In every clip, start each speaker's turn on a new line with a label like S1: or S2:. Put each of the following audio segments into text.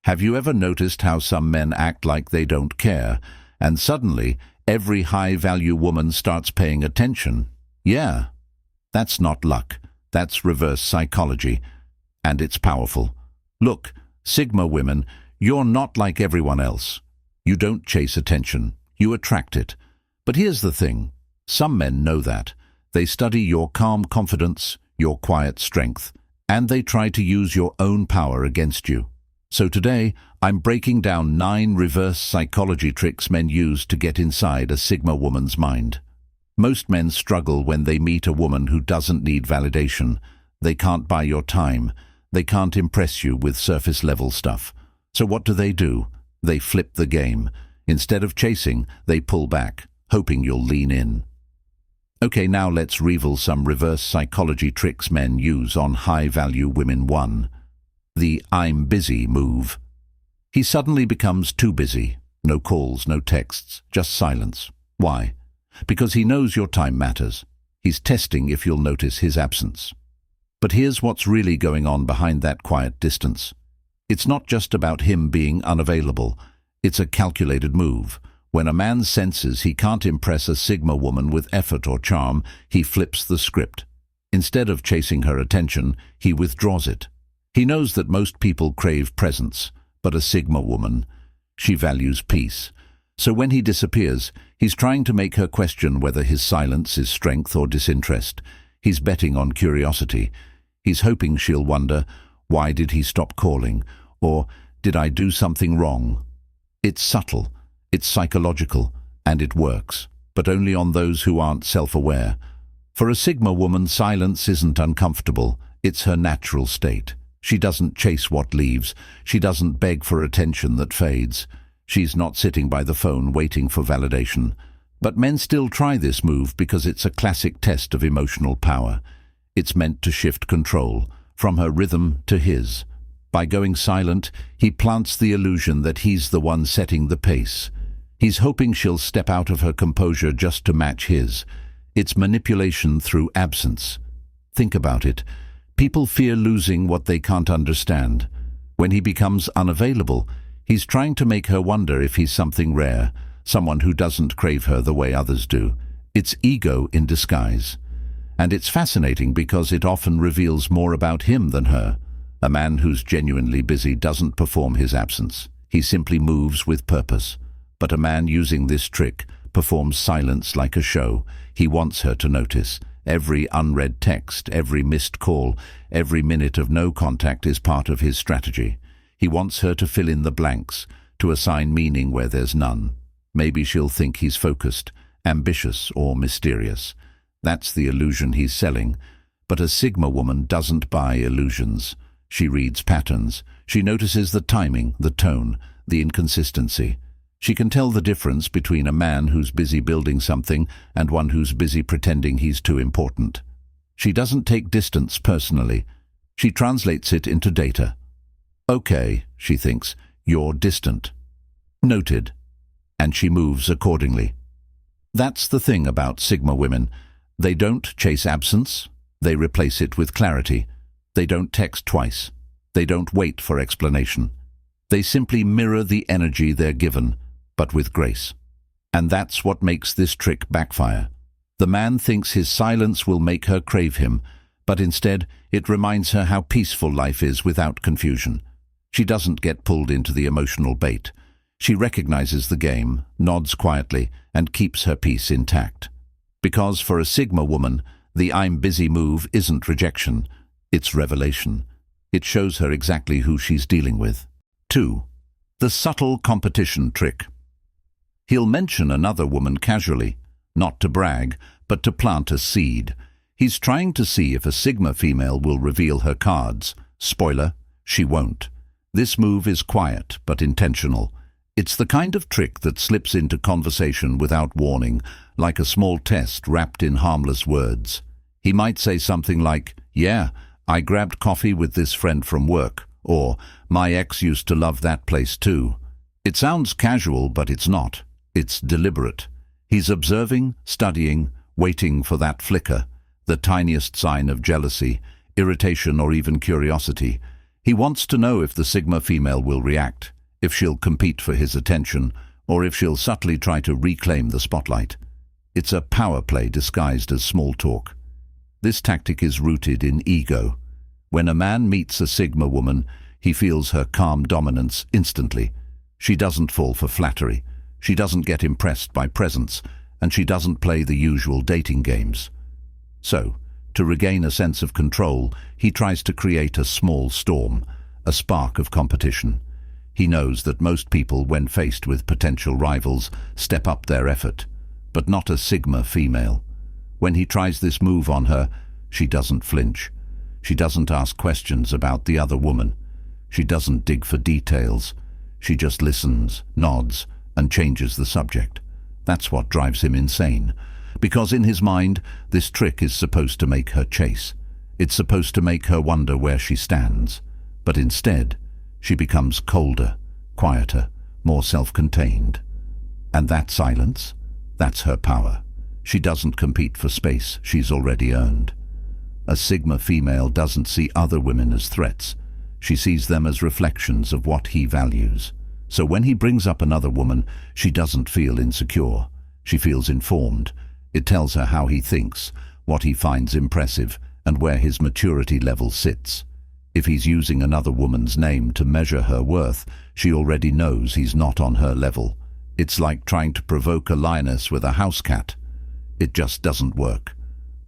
S1: Have you ever noticed how some men act like they don't care, and suddenly every high-value woman starts paying attention? Yeah, that's not luck. That's reverse psychology, and it's powerful. Look, Sigma women, you're not like everyone else. You don't chase attention, you attract it. But here's the thing, some men know that. They study your calm confidence, your quiet strength, and they try to use your own power against you. So today, I'm breaking down 9 reverse psychology tricks men use to get inside a Sigma woman's mind. Most men struggle when they meet a woman who doesn't need validation. They can't buy your time. They can't impress you with surface-level stuff. So what do? They flip the game. Instead of chasing, they pull back, hoping you'll lean in. Okay, now let's reveal some reverse psychology tricks men use on high-value women. 1. The "I'm busy" move. He suddenly becomes too busy. No calls, no texts, just silence. Why? Because he knows your time matters. He's testing if you'll notice his absence. But here's what's really going on behind that quiet distance. It's not just about him being unavailable. It's a calculated move. When a man senses he can't impress a Sigma woman with effort or charm, he flips the script. Instead of chasing her attention, he withdraws it. He knows that most people crave presence, but a Sigma woman, she values peace. So when he disappears, he's trying to make her question whether his silence is strength or disinterest. He's betting on curiosity. He's hoping she'll wonder, why did he stop calling? Or, did I do something wrong? It's subtle, it's psychological, and it works, but only on those who aren't self-aware. For a Sigma woman, silence isn't uncomfortable, it's her natural state. She doesn't chase what leaves. She doesn't beg for attention that fades. She's not sitting by the phone waiting for validation. But men still try this move because it's a classic test of emotional power. It's meant to shift control, from her rhythm to his. By going silent, he plants the illusion that he's the one setting the pace. He's hoping she'll step out of her composure just to match his. It's manipulation through absence. Think about it. People fear losing what they can't understand. When he becomes unavailable, he's trying to make her wonder if he's something rare, someone who doesn't crave her the way others do. It's ego in disguise. And it's fascinating because it often reveals more about him than her. A man who's genuinely busy doesn't perform his absence. He simply moves with purpose. But a man using this trick performs silence like a show. He wants her to notice. Every unread text, every missed call, every minute of no contact is part of his strategy. He wants her to fill in the blanks, to assign meaning where there's none. Maybe she'll think he's focused, ambitious, or mysterious. That's the illusion he's selling. But a Sigma woman doesn't buy illusions. She reads patterns. She notices the timing, the tone, the inconsistency. She can tell the difference between a man who's busy building something and one who's busy pretending he's too important. She doesn't take distance personally. She translates it into data. Okay, she thinks, you're distant. Noted. And she moves accordingly. That's the thing about Sigma women. They don't chase absence. They replace it with clarity. They don't text twice. They don't wait for explanation. They simply mirror the energy they're given, but with grace. And that's what makes this trick backfire. The man thinks his silence will make her crave him, but instead it reminds her how peaceful life is without confusion. She doesn't get pulled into the emotional bait. She recognizes the game, nods quietly, and keeps her peace intact. Because for a Sigma woman, the "I'm busy" move isn't rejection, it's revelation. It shows her exactly who she's dealing with. 2. The subtle competition trick. He'll mention another woman casually, not to brag, but to plant a seed. He's trying to see if a Sigma female will reveal her cards. Spoiler, she won't. This move is quiet but intentional. It's the kind of trick that slips into conversation without warning, like a small test wrapped in harmless words. He might say something like, "Yeah, I grabbed coffee with this friend from work," or "My ex used to love that place too." It sounds casual, but it's not. It's deliberate. He's observing, studying, waiting for that flicker, the tiniest sign of jealousy, irritation, or even curiosity. He wants to know if the Sigma female will react, if she'll compete for his attention, or if she'll subtly try to reclaim the spotlight. It's a power play disguised as small talk. This tactic is rooted in ego. When a man meets a Sigma woman, he feels her calm dominance instantly. She doesn't fall for flattery. She doesn't get impressed by presence, and she doesn't play the usual dating games. So, to regain a sense of control, he tries to create a small storm, a spark of competition. He knows that most people, when faced with potential rivals, step up their effort, but not a Sigma female. When he tries this move on her, she doesn't flinch. She doesn't ask questions about the other woman. She doesn't dig for details. She just listens, nods, and changes the subject. That's what drives him insane. Because in his mind, this trick is supposed to make her chase. It's supposed to make her wonder where she stands. But instead, she becomes colder, quieter, more self-contained. And that silence, that's her power. She doesn't compete for space she's already earned. A Sigma female doesn't see other women as threats. She sees them as reflections of what he values. So when he brings up another woman, she doesn't feel insecure. She feels informed. It tells her how he thinks, what he finds impressive, and where his maturity level sits. If he's using another woman's name to measure her worth, she already knows he's not on her level. It's like trying to provoke a lioness with a house cat. It just doesn't work.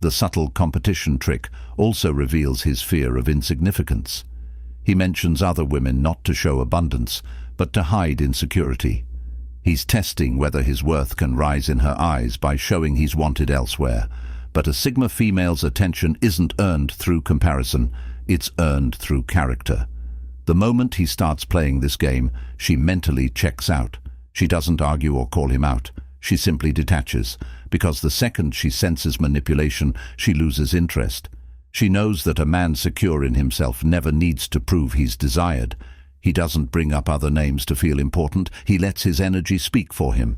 S1: The subtle competition trick also reveals his fear of insignificance. He mentions other women not to show abundance, but to hide insecurity. He's testing whether his worth can rise in her eyes by showing he's wanted elsewhere. But a Sigma female's attention isn't earned through comparison, it's earned through character. The moment he starts playing this game, she mentally checks out. She doesn't argue or call him out. She simply detaches, because the second she senses manipulation, she loses interest. She knows that a man secure in himself never needs to prove he's desired. He doesn't bring up other names to feel important. He lets his energy speak for him.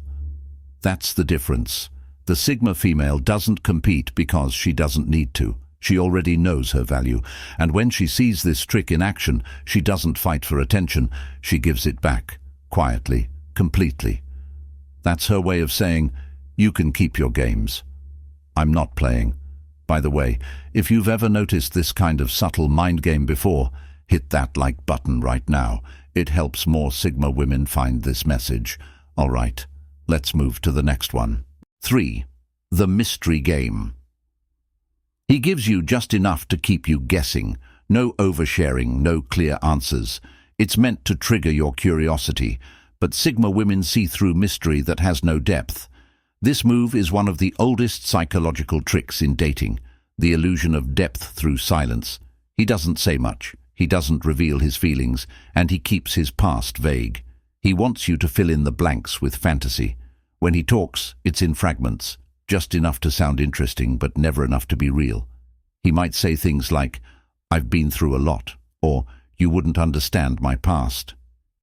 S1: That's the difference. The Sigma female doesn't compete because she doesn't need to. She already knows her value. And when she sees this trick in action, she doesn't fight for attention. She gives it back, quietly, completely. That's her way of saying, you can keep your games. I'm not playing. By the way, if you've ever noticed this kind of subtle mind game before, hit that like button right now. It helps more Sigma women find this message. All right, let's move to the next one. 3. The mystery game. He gives you just enough to keep you guessing. No oversharing, no clear answers. It's meant to trigger your curiosity, but Sigma women see through mystery that has no depth. This move is one of the oldest psychological tricks in dating, the illusion of depth through silence. He doesn't say much. He doesn't reveal his feelings, and he keeps his past vague. He wants you to fill in the blanks with fantasy. When he talks, it's in fragments, just enough to sound interesting, but never enough to be real. He might say things like, "I've been through a lot," or "You wouldn't understand my past."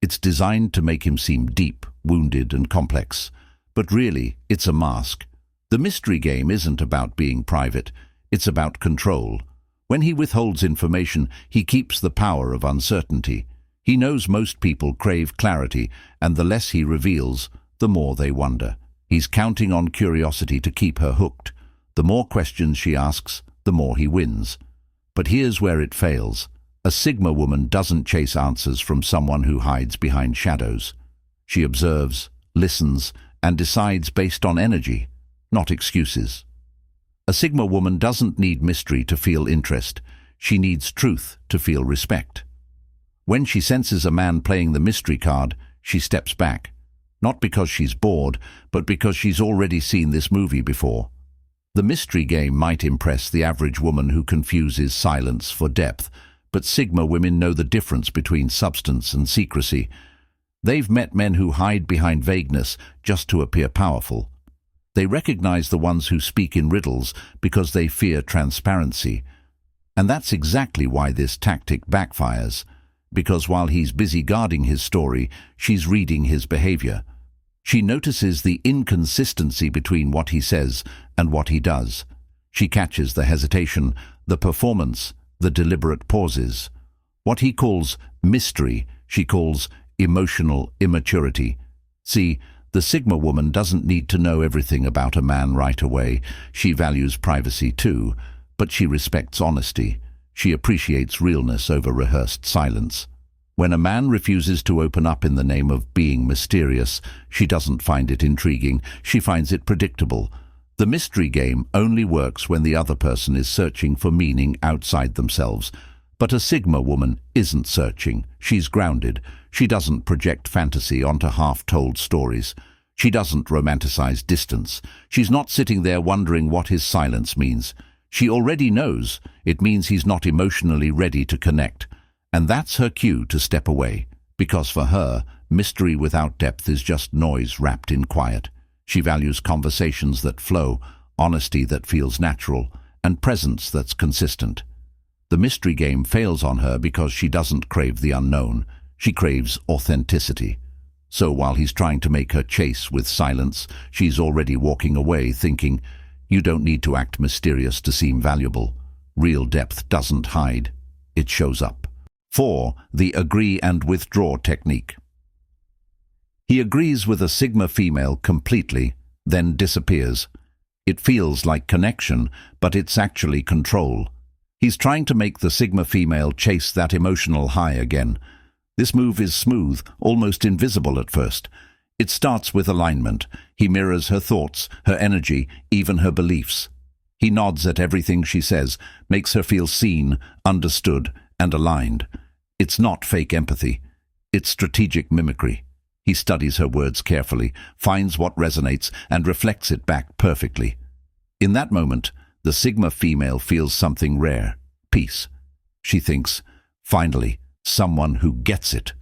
S1: It's designed to make him seem deep, wounded, and complex. But really, it's a mask. The mystery game isn't about being private. It's about control. When he withholds information, he keeps the power of uncertainty. He knows most people crave clarity, and the less he reveals, the more they wonder. He's counting on curiosity to keep her hooked. The more questions she asks, the more he wins. But here's where it fails. A Sigma woman doesn't chase answers from someone who hides behind shadows. She observes, listens, and decides based on energy, not excuses. A Sigma woman doesn't need mystery to feel interest. She needs truth to feel respect. When she senses a man playing the mystery card, she steps back. Not because she's bored, but because she's already seen this movie before. The mystery game might impress the average woman who confuses silence for depth, but Sigma women know the difference between substance and secrecy. They've met men who hide behind vagueness just to appear powerful. They recognize the ones who speak in riddles because they fear transparency. And that's exactly why this tactic backfires. Because while he's busy guarding his story, she's reading his behavior. She notices the inconsistency between what he says and what he does. She catches the hesitation, the performance, the deliberate pauses. What he calls mystery, she calls emotional immaturity. See, the Sigma woman doesn't need to know everything about a man right away. She values privacy too, but she respects honesty. She appreciates realness over rehearsed silence. When a man refuses to open up in the name of being mysterious, she doesn't find it intriguing, she finds it predictable. The mystery game only works when the other person is searching for meaning outside themselves. But a Sigma woman isn't searching. She's grounded. She doesn't project fantasy onto half-told stories. She doesn't romanticize distance. She's not sitting there wondering what his silence means. She already knows. It means he's not emotionally ready to connect. And that's her cue to step away. Because for her, mystery without depth is just noise wrapped in quiet. She values conversations that flow, honesty that feels natural, and presence that's consistent. The mystery game fails on her because she doesn't crave the unknown. She craves authenticity. So while he's trying to make her chase with silence, she's already walking away thinking, you don't need to act mysterious to seem valuable. Real depth doesn't hide. It shows up. 4. The agree and withdraw technique. He agrees with a Sigma female completely, then disappears. It feels like connection, but it's actually control. He's trying to make the Sigma female chase that emotional high again. This move is smooth, almost invisible at first. It starts with alignment. He mirrors her thoughts, her energy, even her beliefs. He nods at everything she says, makes her feel seen, understood, and aligned. It's not fake empathy. It's strategic mimicry. He studies her words carefully, finds what resonates, and reflects it back perfectly. In that moment, the Sigma female feels something rare, peace. She thinks, finally, someone who gets it.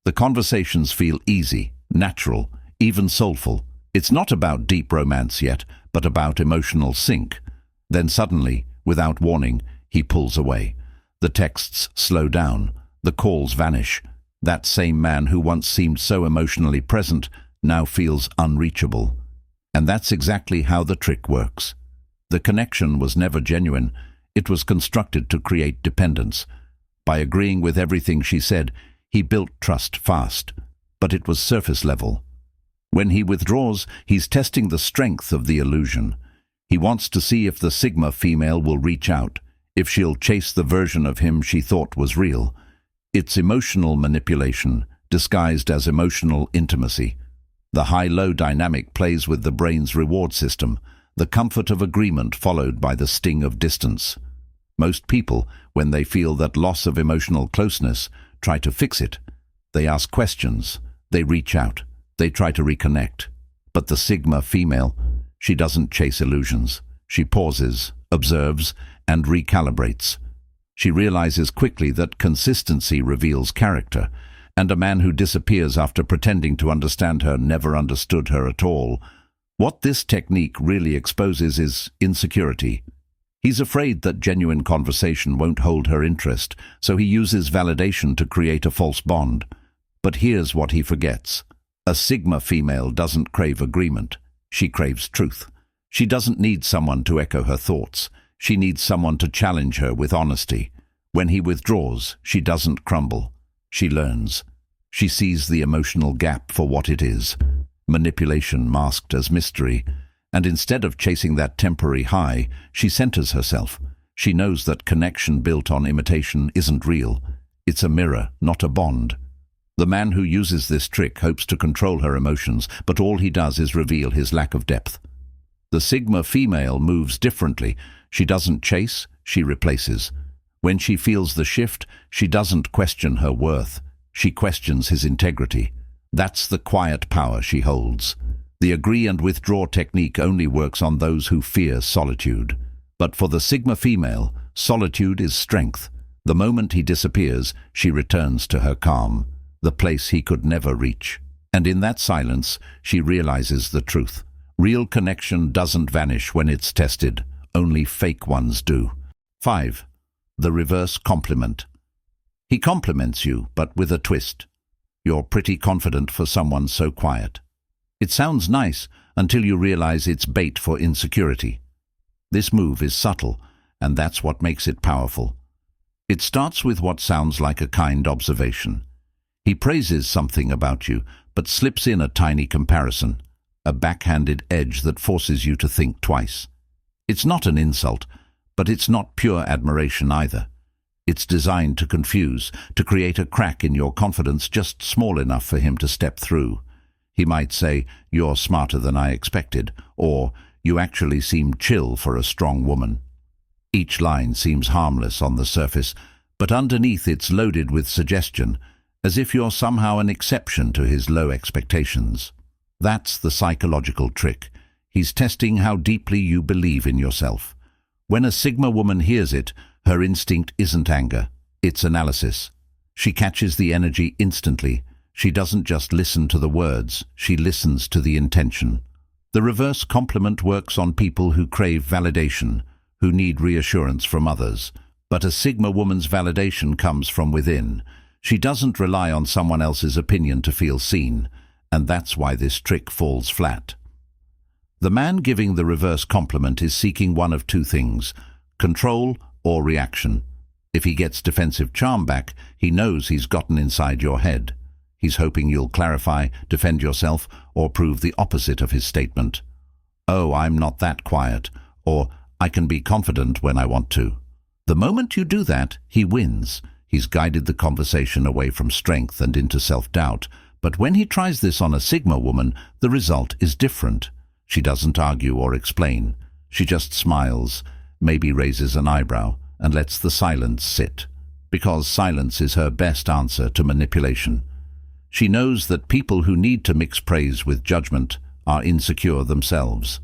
S1: The conversations feel easy, natural, even soulful. It's not about deep romance yet, but about emotional sync. Then suddenly, without warning, he pulls away. The texts slow down. The calls vanish. That same man who once seemed so emotionally present now feels unreachable. And that's exactly how the trick works. The connection was never genuine. It was constructed to create dependence. By agreeing with everything she said, he built trust fast. But it was surface level. When he withdraws, he's testing the strength of the illusion. He wants to see if the Sigma female will reach out, if she'll chase the version of him she thought was real. It's emotional manipulation, disguised as emotional intimacy. The high-low dynamic plays with the brain's reward system, the comfort of agreement followed by the sting of distance. Most people, when they feel that loss of emotional closeness, try to fix it. They ask questions, they reach out, they try to reconnect. But the Sigma female, she doesn't chase illusions. She pauses, observes, and recalibrates. She realizes quickly that consistency reveals character, and a man who disappears after pretending to understand her never understood her at all. What this technique really exposes is insecurity. He's afraid that genuine conversation won't hold her interest, so he uses validation to create a false bond. But here's what he forgets. A Sigma female doesn't crave agreement. She craves truth. She doesn't need someone to echo her thoughts. She needs someone to challenge her with honesty. When he withdraws, she doesn't crumble. She learns. She sees the emotional gap for what it is. Manipulation masked as mystery. And instead of chasing that temporary high, she centers herself. She knows that connection built on imitation isn't real. It's a mirror, not a bond. The man who uses this trick hopes to control her emotions, but all he does is reveal his lack of depth. The Sigma female moves differently. She doesn't chase, she replaces. When she feels the shift, she doesn't question her worth. She questions his integrity. That's the quiet power she holds. The agree and withdraw technique only works on those who fear solitude. But for the Sigma female, solitude is strength. The moment he disappears, she returns to her calm, the place he could never reach. And in that silence, she realizes the truth. Real connection doesn't vanish when it's tested. Only fake ones do. 5. The reverse compliment. He compliments you, but with a twist. You're pretty confident for someone so quiet. It sounds nice until you realize it's bait for insecurity. This move is subtle, and that's what makes it powerful. It starts with what sounds like a kind observation. He praises something about you, but slips in a tiny comparison, a backhanded edge that forces you to think twice. It's not an insult, but it's not pure admiration either. It's designed to confuse, to create a crack in your confidence just small enough for him to step through. He might say, "You're smarter than I expected," or "You actually seem chill for a strong woman." Each line seems harmless on the surface, but underneath it's loaded with suggestion, as if you're somehow an exception to his low expectations. That's the psychological trick. He's testing how deeply you believe in yourself. When a Sigma woman hears it, her instinct isn't anger, it's analysis. She catches the energy instantly. She doesn't just listen to the words, she listens to the intention. The reverse compliment works on people who crave validation, who need reassurance from others. But a Sigma woman's validation comes from within. She doesn't rely on someone else's opinion to feel seen, and that's why this trick falls flat. The man giving the reverse compliment is seeking one of two things: control or reaction. If he gets defensive charm back, he knows he's gotten inside your head. He's hoping you'll clarify, defend yourself, or prove the opposite of his statement. "Oh, I'm not that quiet," or "I can be confident when I want to." The moment you do that, he wins. He's guided the conversation away from strength and into self-doubt. But when he tries this on a Sigma woman, the result is different. She doesn't argue or explain. She just smiles, maybe raises an eyebrow, and lets the silence sit. Because silence is her best answer to manipulation. She knows that people who need to mix praise with judgment are insecure themselves.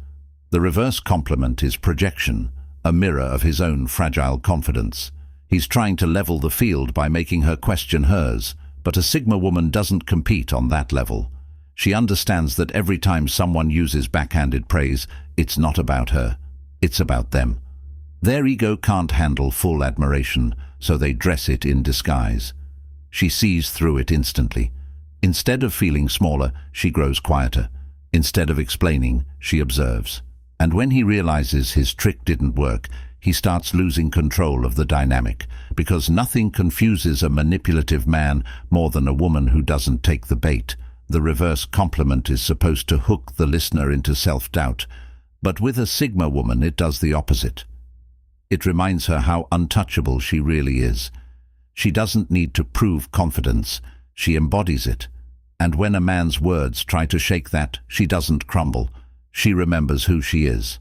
S1: The reverse compliment is projection, a mirror of his own fragile confidence. He's trying to level the field by making her question hers, but a Sigma woman doesn't compete on that level. She understands that every time someone uses backhanded praise, it's not about her, it's about them. Their ego can't handle full admiration, so they dress it in disguise. She sees through it instantly. Instead of feeling smaller, she grows quieter. Instead of explaining, she observes. And when he realizes his trick didn't work, he starts losing control of the dynamic, because nothing confuses a manipulative man more than a woman who doesn't take the bait. The reverse compliment is supposed to hook the listener into self-doubt, but with a Sigma woman it does the opposite. It reminds her how untouchable she really is. She doesn't need to prove confidence, she embodies it. And when a man's words try to shake that, she doesn't crumble. She remembers who she is.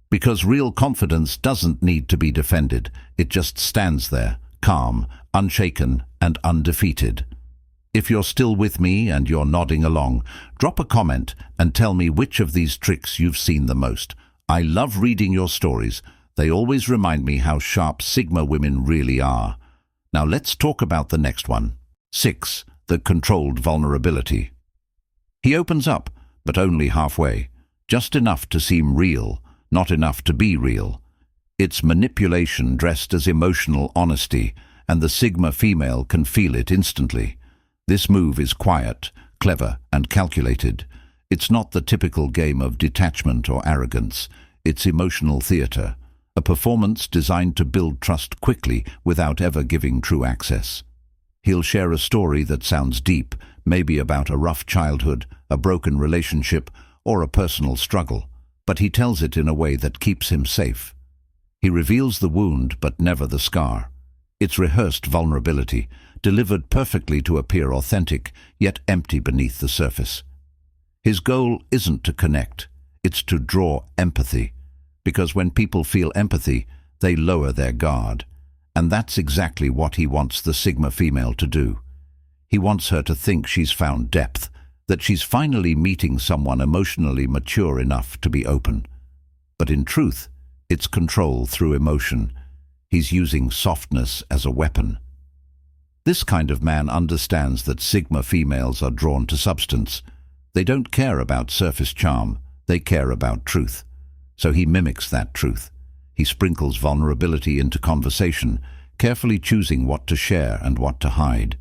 S1: Because real confidence doesn't need to be defended. It just stands there, calm, unshaken, and undefeated. If you're still with me and you're nodding along, drop a comment and tell me which of these tricks you've seen the most. I love reading your stories. They always remind me how sharp Sigma women really are. Now let's talk about the next one. 6. The controlled vulnerability. He opens up, but only halfway. Just enough to seem real, not enough to be real. It's manipulation dressed as emotional honesty, and the Sigma female can feel it instantly. This move is quiet, clever, and calculated. It's not the typical game of detachment or arrogance. It's emotional theater, a performance designed to build trust quickly without ever giving true access. He'll share a story that sounds deep, maybe about a rough childhood, a broken relationship, or a personal struggle, but he tells it in a way that keeps him safe. He reveals the wound, but never the scar. It's rehearsed vulnerability, delivered perfectly to appear authentic, yet empty beneath the surface. His goal isn't to connect, it's to draw empathy, because when people feel empathy, they lower their guard. And that's exactly what he wants the Sigma female to do. He wants her to think she's found depth, that she's finally meeting someone emotionally mature enough to be open. But in truth, it's control through emotion. He's using softness as a weapon. This kind of man understands that Sigma females are drawn to substance. They don't care about surface charm, they care about truth. So he mimics that truth. He sprinkles vulnerability into conversation, carefully choosing what to share and what to hide.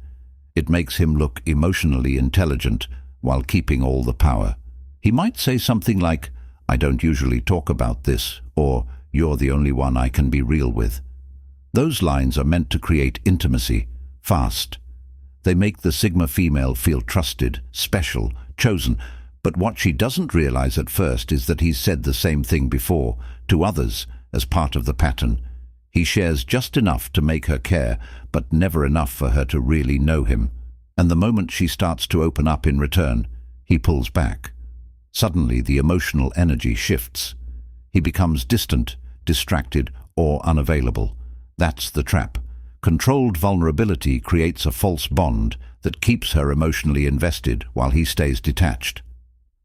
S1: It makes him look emotionally intelligent while keeping all the power. He might say something like, "I don't usually talk about this," or "You're the only one I can be real with." Those lines are meant to create intimacy, fast. They make the Sigma female feel trusted, special, chosen, but what she doesn't realize at first is that he's said the same thing before, to others, as part of the pattern. He shares just enough to make her care, but never enough for her to really know him. And the moment she starts to open up in return, he pulls back. Suddenly the emotional energy shifts. He becomes distant, distracted, or unavailable. That's the trap. Controlled vulnerability creates a false bond that keeps her emotionally invested while he stays detached.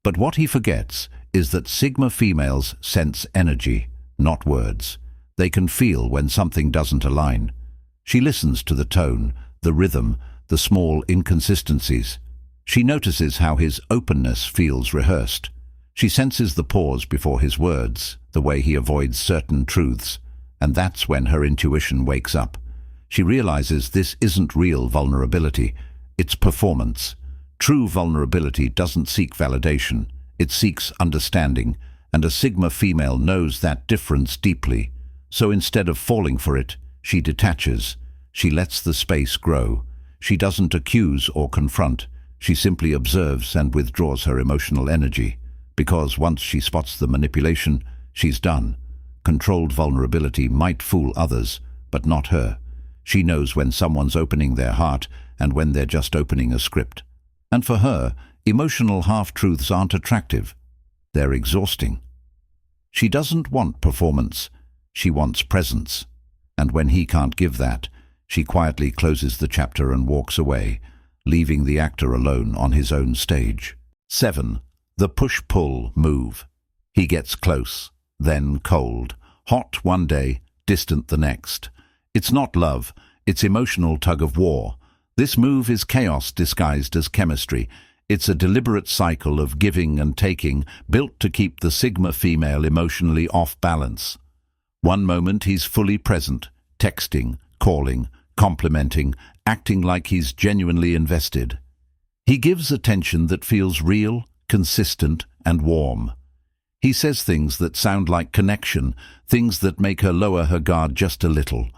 S1: But what he forgets is that Sigma females sense energy, not words. They can feel when something doesn't align. She listens to the tone, the rhythm, the small inconsistencies. She notices how his openness feels rehearsed. She senses the pause before his words, the way he avoids certain truths, and that's when her intuition wakes up. She realizes this isn't real vulnerability, it's performance. True vulnerability doesn't seek validation, it seeks understanding, and a Sigma female knows that difference deeply. So instead of falling for it, she detaches. She lets the space grow. She doesn't accuse or confront. She simply observes and withdraws her emotional energy. Because once she spots the manipulation, she's done. Controlled vulnerability might fool others, but not her. She knows when someone's opening their heart and when they're just opening a script. And for her, emotional half-truths aren't attractive. They're exhausting. She doesn't want performance. She wants presence. And when he can't give that, she quietly closes the chapter and walks away, leaving the actor alone on his own stage. 7. The push-pull move. He gets close, then cold. Hot one day, distant the next. It's not love, it's emotional tug-of-war. This move is chaos disguised as chemistry. It's a deliberate cycle of giving and taking, built to keep the Sigma female emotionally off balance. One moment he's fully present, texting, calling, complimenting, acting like he's genuinely invested. He gives attention that feels real, consistent, and warm. He says things that sound like connection, things that make her lower her guard just a little.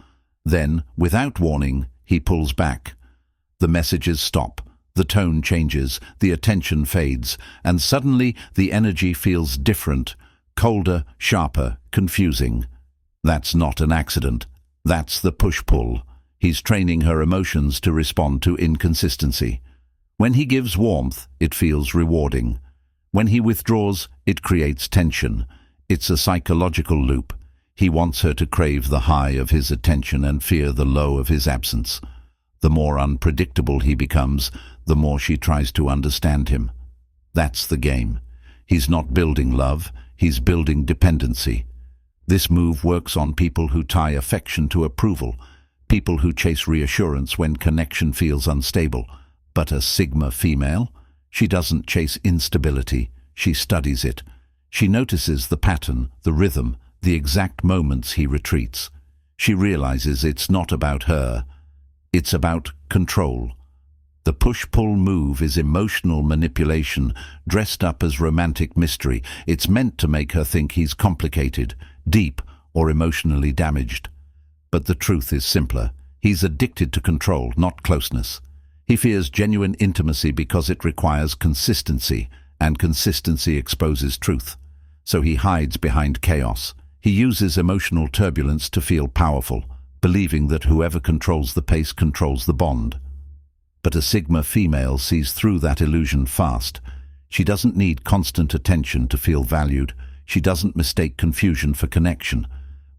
S1: Then, without warning, he pulls back. The messages stop, the tone changes, the attention fades, and suddenly the energy feels different, colder, sharper, confusing. That's not an accident. That's the push-pull. He's training her emotions to respond to inconsistency. When he gives warmth, it feels rewarding. When he withdraws, it creates tension. It's a psychological loop. He wants her to crave the high of his attention and fear the low of his absence. The more unpredictable he becomes, the more she tries to understand him. That's the game. He's not building love, he's building dependency. This move works on people who tie affection to approval, people who chase reassurance when connection feels unstable. But a Sigma female? She doesn't chase instability, she studies it. She notices the pattern, the rhythm, the exact moments he retreats. She realizes it's not about her, it's about control. The push-pull move is emotional manipulation, dressed up as romantic mystery. It's meant to make her think he's complicated, deep, or emotionally damaged. But the truth is simpler. He's addicted to control, not closeness. He fears genuine intimacy because it requires consistency, and consistency exposes truth. So he hides behind chaos. He uses emotional turbulence to feel powerful, believing that whoever controls the pace controls the bond. But a Sigma female sees through that illusion fast. She doesn't need constant attention to feel valued. She doesn't mistake confusion for connection.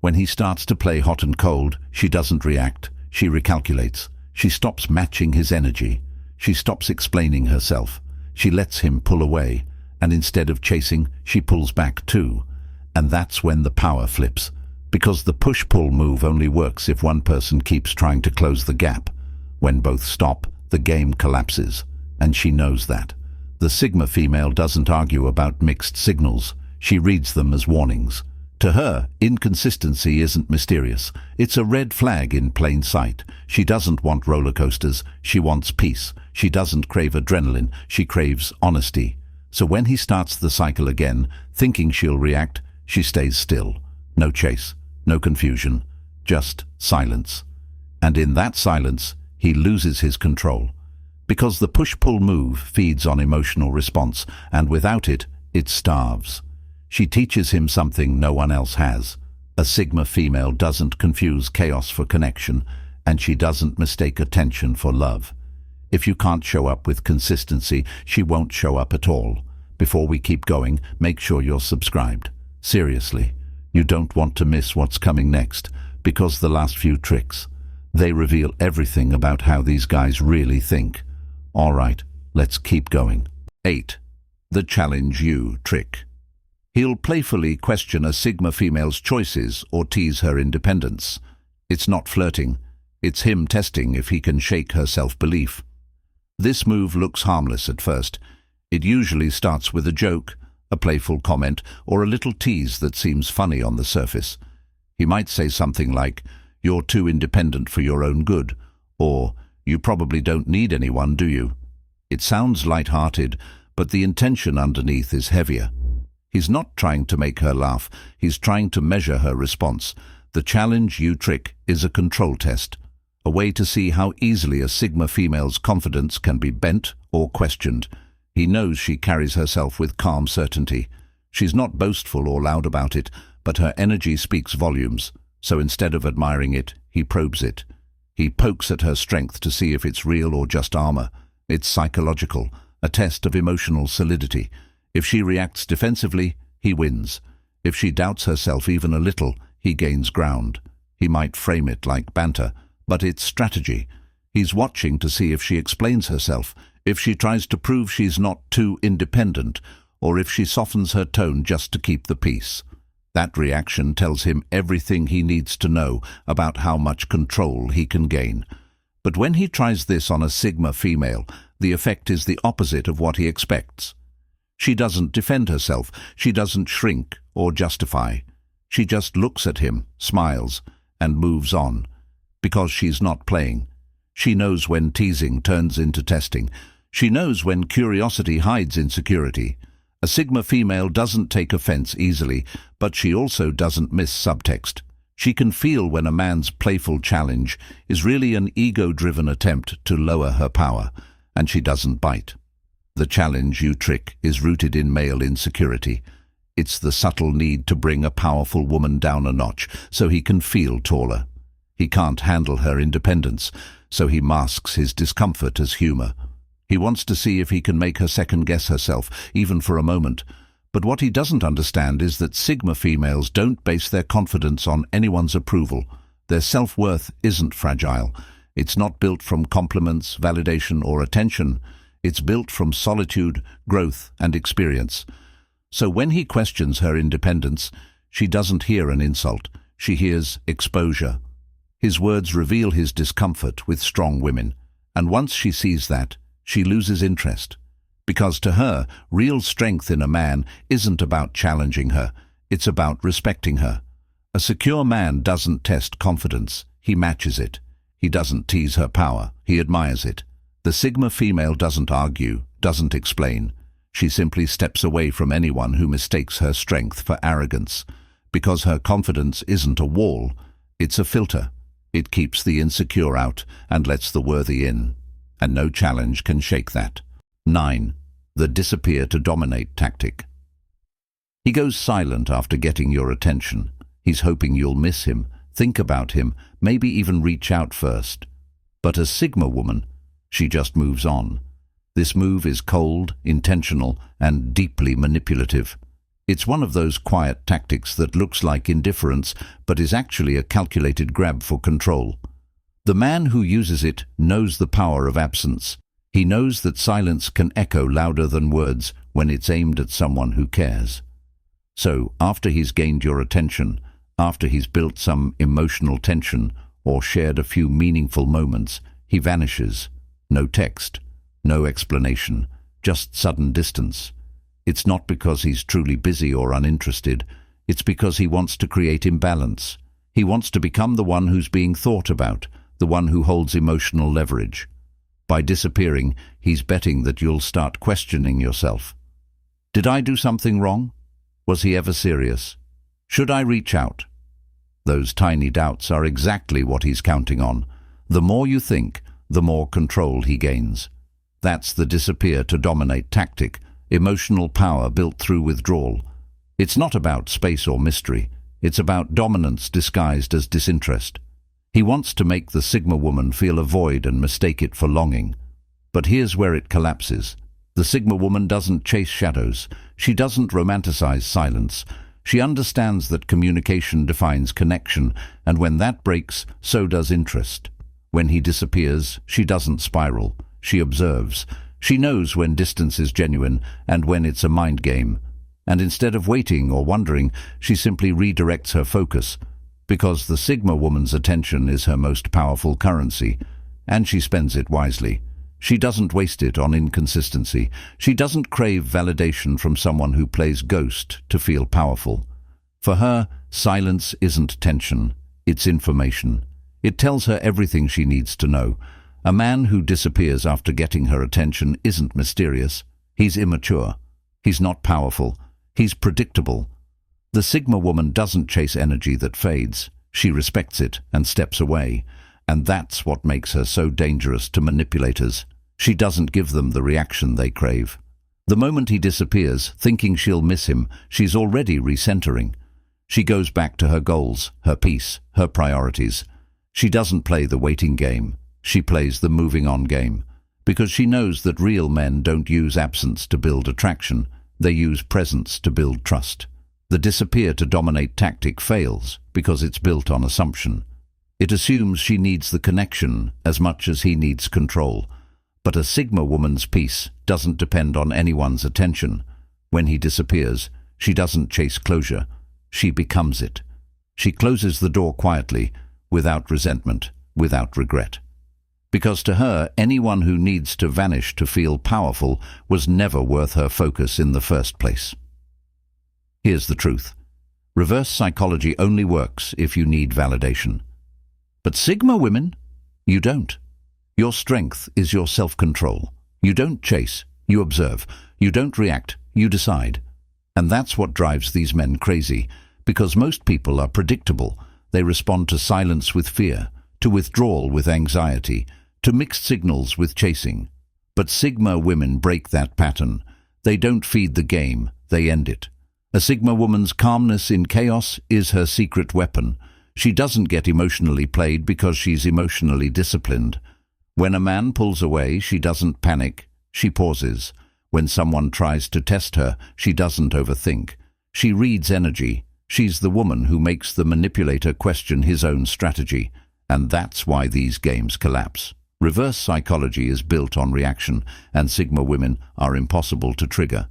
S1: When he starts to play hot and cold, she doesn't react. She recalculates. She stops matching his energy. She stops explaining herself. She lets him pull away, and instead of chasing, she pulls back too. And that's when the power flips. Because the push-pull move only works if one person keeps trying to close the gap. When both stop, the game collapses, and she knows that. The Sigma female doesn't argue about mixed signals. She reads them as warnings. To her, inconsistency isn't mysterious. It's a red flag in plain sight. She doesn't want roller coasters. She wants peace. She doesn't crave adrenaline. She craves honesty. So when he starts the cycle again, thinking she'll react, she stays still. No chase, no confusion, just silence. And in that silence, he loses his control. Because the push-pull move feeds on emotional response, and without it, it starves. She teaches him something no one else has. A Sigma female doesn't confuse chaos for connection, and she doesn't mistake attention for love. If you can't show up with consistency, she won't show up at all. Before we keep going, make sure you're subscribed. Seriously, you don't want to miss what's coming next, because the last few tricks, they reveal everything about how these guys really think. All right, let's keep going. 8. The challenge you trick. He'll playfully question a Sigma female's choices or tease her independence. It's not flirting. It's him testing if he can shake her self-belief. This move looks harmless at first. It usually starts with a joke, a playful comment, or a little tease that seems funny on the surface. He might say something like, "You're too independent for your own good," or "You probably don't need anyone, do you?" It sounds light-hearted, but the intention underneath is heavier. He's not trying to make her laugh, he's trying to measure her response. The challenge you trick is a control test, a way to see how easily a Sigma female's confidence can be bent or questioned. He knows she carries herself with calm certainty. She's not boastful or loud about it, but her energy speaks volumes. So instead of admiring it, he probes it. He pokes at her strength to see if it's real or just armor. It's psychological, a test of emotional solidity. If she reacts defensively, he wins. If she doubts herself even a little, he gains ground. He might frame it like banter, but it's strategy. He's watching to see if she explains herself, if she tries to prove she's not too independent, or if she softens her tone just to keep the peace. That reaction tells him everything he needs to know about how much control he can gain. But when he tries this on a Sigma female, the effect is the opposite of what he expects. She doesn't defend herself, she doesn't shrink or justify. She just looks at him, smiles, and moves on. Because she's not playing. She knows when teasing turns into testing. She knows when curiosity hides insecurity. A Sigma female doesn't take offense easily, but she also doesn't miss subtext. She can feel when a man's playful challenge is really an ego-driven attempt to lower her power, and she doesn't bite. The challenge you trick is rooted in male insecurity. It's the subtle need to bring a powerful woman down a notch so he can feel taller. He can't handle her independence, so he masks his discomfort as humor. He wants to see if he can make her second-guess herself, even for a moment. But what he doesn't understand is that Sigma females don't base their confidence on anyone's approval. Their self-worth isn't fragile. It's not built from compliments, validation, or attention. It's built from solitude, growth, and experience. So when he questions her independence, she doesn't hear an insult. She hears exposure. His words reveal his discomfort with strong women. And once she sees that, she loses interest. Because to her, real strength in a man isn't about challenging her, it's about respecting her. A secure man doesn't test confidence, he matches it. He doesn't tease her power, he admires it. The Sigma female doesn't argue, doesn't explain. She simply steps away from anyone who mistakes her strength for arrogance. Because her confidence isn't a wall, it's a filter. It keeps the insecure out and lets the worthy in. And no challenge can shake that. 9. The disappear to dominate tactic. He goes silent after getting your attention. He's hoping you'll miss him, think about him, maybe even reach out first. But a Sigma woman, she just moves on. This move is cold, intentional, and deeply manipulative. It's one of those quiet tactics that looks like indifference, but is actually a calculated grab for control. The man who uses it knows the power of absence. He knows that silence can echo louder than words when it's aimed at someone who cares. So, after he's gained your attention, after he's built some emotional tension or shared a few meaningful moments, he vanishes. No text, no explanation, just sudden distance. It's not because he's truly busy or uninterested. It's because he wants to create imbalance. He wants to become the one who's being thought about, the one who holds emotional leverage. By disappearing, he's betting that you'll start questioning yourself. Did I do something wrong? Was he ever serious? Should I reach out? Those tiny doubts are exactly what he's counting on. The more you think, the more control he gains. That's the disappear to dominate tactic, emotional power built through withdrawal. It's not about space or mystery. It's about dominance disguised as disinterest. He wants to make the Sigma woman feel a void and mistake it for longing. But here's where it collapses. The Sigma woman doesn't chase shadows. She doesn't romanticize silence. She understands that communication defines connection, and when that breaks, so does interest. When he disappears, she doesn't spiral. She observes. She knows when distance is genuine and when it's a mind game. And instead of waiting or wondering, she simply redirects her focus, because the Sigma woman's attention is her most powerful currency, and she spends it wisely. She doesn't waste it on inconsistency. She doesn't crave validation from someone who plays ghost to feel powerful. For her, silence isn't tension, it's information. It tells her everything she needs to know. A man who disappears after getting her attention isn't mysterious. He's immature. He's not powerful. He's predictable. The Sigma woman doesn't chase energy that fades. She respects it and steps away. And that's what makes her so dangerous to manipulators. She doesn't give them the reaction they crave. The moment he disappears, thinking she'll miss him, she's already recentering. She goes back to her goals, her peace, her priorities. She doesn't play the waiting game. She plays the moving on game. Because she knows that real men don't use absence to build attraction. They use presence to build trust. The disappear to dominate tactic fails because it's built on assumption. It assumes she needs the connection as much as he needs control. But a Sigma woman's peace doesn't depend on anyone's attention. When he disappears, she doesn't chase closure. She becomes it. She closes the door quietly, without resentment, without regret. Because to her, anyone who needs to vanish to feel powerful was never worth her focus in the first place. Here's the truth. Reverse psychology only works if you need validation. But Sigma women, you don't. Your strength is your self-control. You don't chase, you observe. You don't react, you decide. And that's what drives these men crazy, because most people are predictable. They respond to silence with fear, to withdrawal with anxiety, to mixed signals with chasing. But Sigma women break that pattern. They don't feed the game, they end it. A Sigma woman's calmness in chaos is her secret weapon. She doesn't get emotionally played because she's emotionally disciplined. When a man pulls away, she doesn't panic, she pauses. When someone tries to test her, she doesn't overthink. She reads energy. She's the woman who makes the manipulator question his own strategy. And that's why these games collapse. Reverse psychology is built on reaction, and Sigma women are impossible to trigger.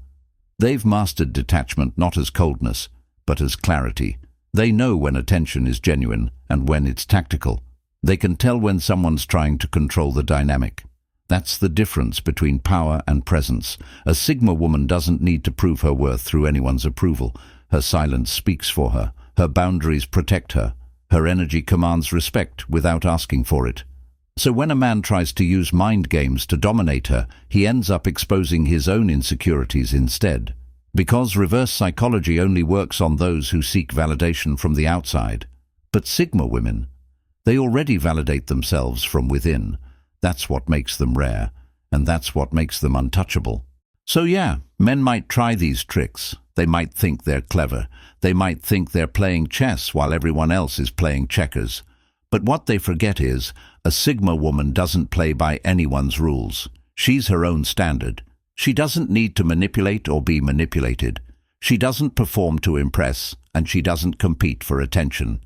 S1: They've mastered detachment not as coldness, but as clarity. They know when attention is genuine and when it's tactical. They can tell when someone's trying to control the dynamic. That's the difference between power and presence. A Sigma woman doesn't need to prove her worth through anyone's approval. Her silence speaks for her. Her boundaries protect her. Her energy commands respect without asking for it. So when a man tries to use mind games to dominate her, he ends up exposing his own insecurities instead. Because reverse psychology only works on those who seek validation from the outside. But Sigma women, they already validate themselves from within. That's what makes them rare, and that's what makes them untouchable. So yeah, men might try these tricks. They might think they're clever. They might think they're playing chess while everyone else is playing checkers. But what they forget is, a Sigma woman doesn't play by anyone's rules. She's her own standard. She doesn't need to manipulate or be manipulated. She doesn't perform to impress, and she doesn't compete for attention.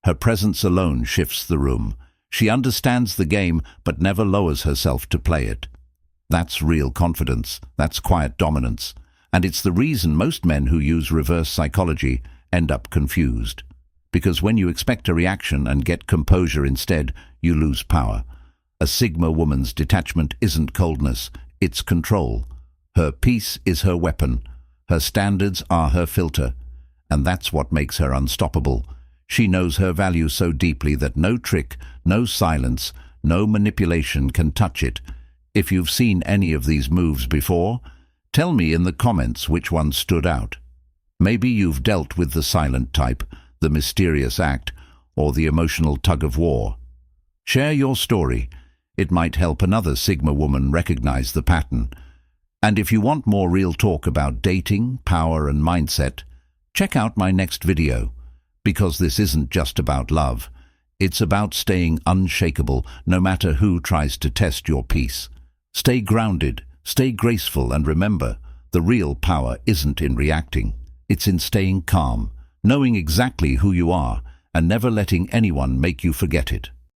S1: Her presence alone shifts the room. She understands the game, but never lowers herself to play it. That's real confidence. That's quiet dominance. And it's the reason most men who use reverse psychology end up confused. Because when you expect a reaction and get composure instead, you lose power. A Sigma woman's detachment isn't coldness, it's control. Her peace is her weapon. Her standards are her filter. And that's what makes her unstoppable. She knows her value so deeply that no trick, no silence, no manipulation can touch it. If you've seen any of these moves before, tell me in the comments which one stood out. Maybe you've dealt with the silent type, the mysterious act, or the emotional tug-of-war. Share your story. It might help another Sigma woman recognize the pattern. And if you want more real talk about dating, power and mindset, check out my next video, because this isn't just about love. It's about staying unshakable no matter who tries to test your peace. Stay grounded, stay graceful, and remember, the real power isn't in reacting. It's in staying calm, knowing exactly who you are, and never letting anyone make you forget it.